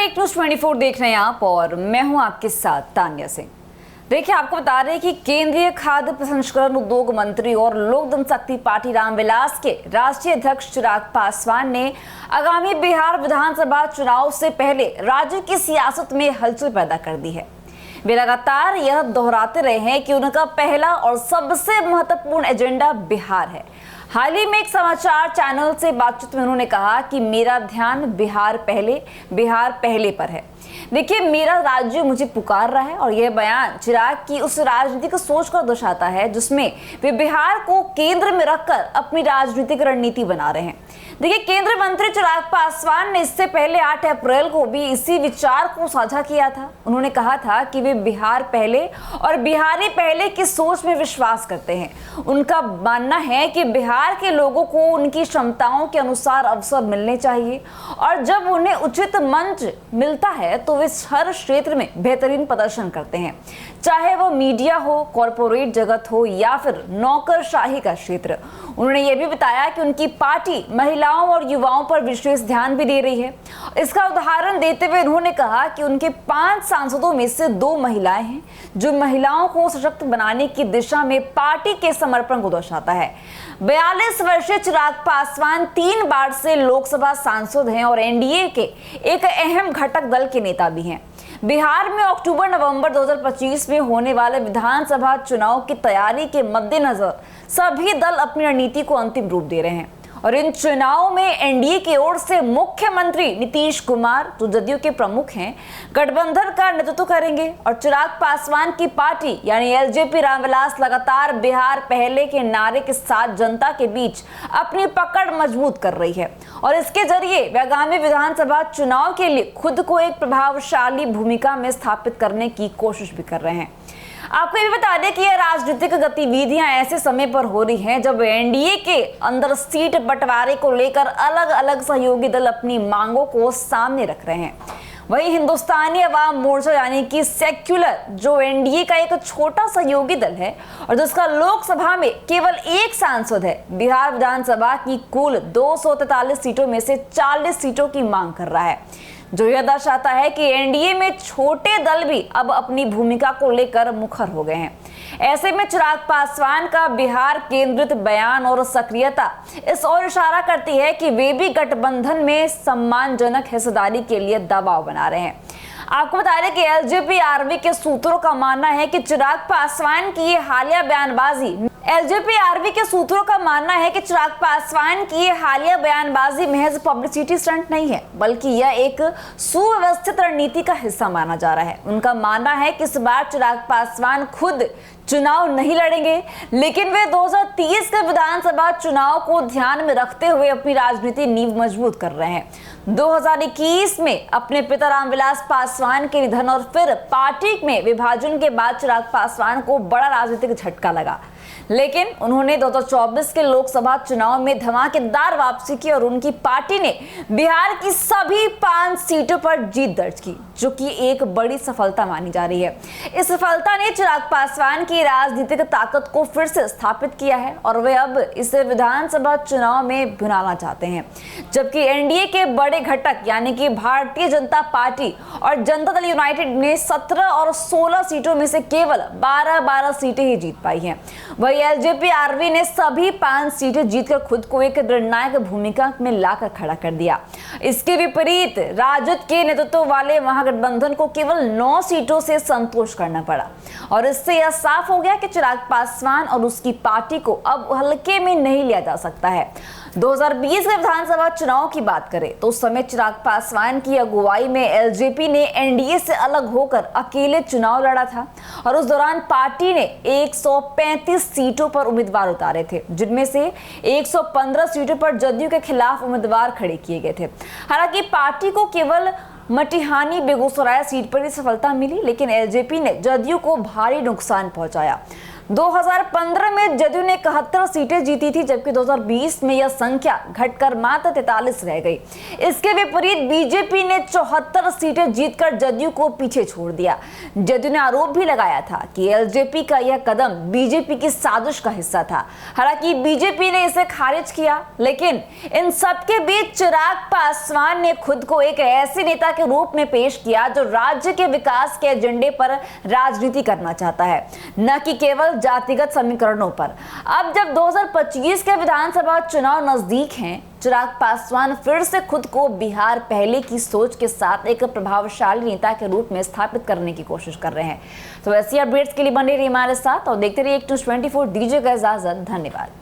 एक न्यूज़ 24 देख रहे हैं आप और मैं हूं आपके साथ तान्या सिंह। देखिए, आपको बता रहे हैं कि केंद्रीय खाद्य प्रसंस्करण उद्योग मंत्री और लोक जनशक्ति पार्टी रामविलास के राष्ट्रीय अध्यक्ष चिराग पासवान ने आगामी बिहार विधानसभा चुनाव से पहले राज्य की सियासत में हलचल पैदा कर दी है। वे लगातार यह दोहराते रहे हैं कि उनका पहला और सबसे महत्वपूर्ण एजेंडा बिहार है। हाल ही में एक समाचार चैनल से बातचीत में उन्होंने कहा कि मेरा ध्यान बिहार पहले पर है। देखिए, मेरा राज्य मुझे पुकार रहा है और यह बयान चिराग की उस राजनीतिक सोच को दर्शाता है जिसमें वे बिहार को केंद्र में रखकर अपनी राजनीतिक रणनीति बना रहे हैं। देखिए, केंद्रीय मंत्री चिराग पासवान ने इससे पहले 8 अप्रैल को भी इसी विचार को साझा किया था। उन्होंने कहा था कि वे बिहार पहले और बिहारी पहले की सोच में विश्वास करते हैं। उनका मानना है कि बिहार के लोगों को उनकी क्षमताओं के अनुसार अवसर मिलने चाहिए और जब उन्हें उचित मंच मिलता है तो वे हर क्षेत्र में बेहतरीन प्रदर्शन करते हैं, चाहे वो मीडिया हो, कॉरपोरेट जगत हो या फिर नौकरशाही का क्षेत्र। उन्होंने ये भी बताया कि उनकी पार्टी महिलाओं और युवाओं पर विशेष ध्यान भी दे रही है। इसका उदाहरण देते हुए उन्होंने कहा कि उनके 5 सांसदों में से 2 महिलाएं हैं, जो महिलाओं को सशक्त बनाने की दिशा में पार्टी के समर्पण को दर्शाता है। 42 वर्षीय चिराग पासवान 3 बार से लोकसभा सांसद हैं और एनडीए के एक अहम घटक दल के नेता भी हैं। बिहार में अक्टूबर-नवंबर 2025 में होने वाले विधानसभा चुनाव की तैयारी के मद्देनजर सभी दल अपनी रणनीति को अंतिम रूप दे रहे हैं और इन चुनावों में एनडीए की ओर से मुख्यमंत्री नीतीश कुमार, जो जदयू के प्रमुख हैं, गठबंधन का नेतृत्व करेंगे और चिराग पासवान की पार्टी यानी एलजेपी रामविलास लगातार बिहार पहले के नारे के साथ जनता के बीच अपनी पकड़ मजबूत कर रही है और इसके जरिए वे आगामी विधानसभा चुनाव के लिए खुद को एक प्रभावशाली भूमिका में स्थापित करने की कोशिश भी कर रहे हैं। आपको ये भी बता दें कि यह राजनीतिक गतिविधियां ऐसे समय पर हो रही हैं जब एनडीए के अंदर सीट बंटवारे को लेकर अलग अलग सहयोगी दल अपनी मांगों को सामने रख रहे हैं। वहीं हिंदुस्तानी अवाम मोर्चा यानी कि सेक्युलर, जो एनडीए का एक छोटा सहयोगी दल है और जिसका लोकसभा में केवल 1 सांसद है, बिहार विधानसभा की कुल 243 सीटों में से 40 सीटों की मांग कर रहा है, जो यह दर्शाता है कि एनडीए में छोटे दल भी अब अपनी भूमिका को लेकर मुखर हो गए हैं। ऐसे में चिराग पासवान का बिहार केंद्रित बयान और सक्रियता इस ओर इशारा करती है कि वे भी गठबंधन में सम्मानजनक हिस्सेदारी के लिए दबाव बना रहे हैं। आपको बता दें कि एलजेपीआरवी के सूत्रों का मानना है कि चिराग पासवान की ये हालिया बयानबाजी महज पब्लिसिटी स्टंट नहीं है, बल्कि यह एक सुव्यवस्थित रणनीति का हिस्सा माना जा रहा है। उनका मानना है कि इस बार चिराग पासवान खुद चुनाव नहीं लड़ेंगे, लेकिन वे 2030 के विधानसभा चुनाव को ध्यान में रखते हुए अपनी राजनीति नींव मजबूत कर रहे हैं। 2021 में अपने पिता रामविलास पासवान के निधन और फिर पार्टी में विभाजन के बाद चिराग पासवान को बड़ा राजनीतिक झटका लगा, लेकिन उन्होंने 2024 के लोकसभा चुनाव में धमाकेदार वापसी की और उनकी पार्टी ने बिहार की सभी 5 सीटों पर जीत दर्ज की, जो कि एक बड़ी सफलता मानी जा रही है। इस सफलता ने चिराग पासवान की राजनीतिक ताकत को फिर से स्थापित किया है और वे अब इसे विधानसभा चुनाव में भुनाना चाहते हैं, जबकि एनडीए के बड़े घटक यानी कि भारतीय जनता पार्टी और जनता दल यूनाइटेड ने 17 और 16 सीटों में से केवल 12 सीटें ही जीत पाई हैं। वही एलजेपीआरवी ने सभी 5 सीटें जीतकर खुद को एक निर्णायक भूमिका में लाकर खड़ा कर दिया। इसके विपरीत राजद के नेतृत्व वाले महागठबंधन को केवल 9 सीटों से संतोष करना पड़ा और इससे यह साफ हो गया कि चिराग पासवान और उसकी पार्टी को अब हल्के में नहीं लिया जा सकता है। 2020 के विधानसभा चुनाव की बात करें तो उस समय चिराग पासवान की अगुवाई में एलजेपी ने एनडीए से अलग होकर अकेले चुनाव लड़ा था और उस दौरान पार्टी ने 135 सीटों पर उम्मीदवार उतारे थे, जिनमें से 115 सीटों पर जदयू के खिलाफ उम्मीदवार खड़े किए गए थे। हालांकि पार्टी को केवल मटिहानी बेगूसराय सीट पर ही सफलता मिली, लेकिन एलजेपी ने जदयू को भारी नुकसान पहुंचाया। 2015 में जदयू ने 71 सीटें जीती थी, जबकि 2020 में यह संख्या घटकर मात्र 43 रह गई। इसके विपरीत बीजेपी ने 74 सीटें जीतकर जदयू को पीछे छोड़ दिया। जदयू ने आरोप भी लगाया था कि एलजेपी का यह कदम बीजेपी की साजिश का हिस्सा था। हालांकि बीजेपी ने इसे खारिज किया, लेकिन इन सबके बीच चिराग पासवान ने खुद को एक ऐसे नेता के रूप में पेश किया जो राज्य के विकास के एजेंडे पर राजनीति करना चाहता है, न कि केवल जातिगत समीकरणों पर। अब जब 2025 के विधानसभा चुनाव नजदीक हैं, चिराग पासवान फिर से खुद को बिहार पहले की सोच के साथ एक प्रभावशाली नेता के रूप में स्थापित करने की कोशिश कर रहे हैं। तो ऐसी अपडेट्स के लिए बने रहिए हमारे साथ और देखते रहिए Actu 24। दीजिएगा इजाजत, धन्यवाद।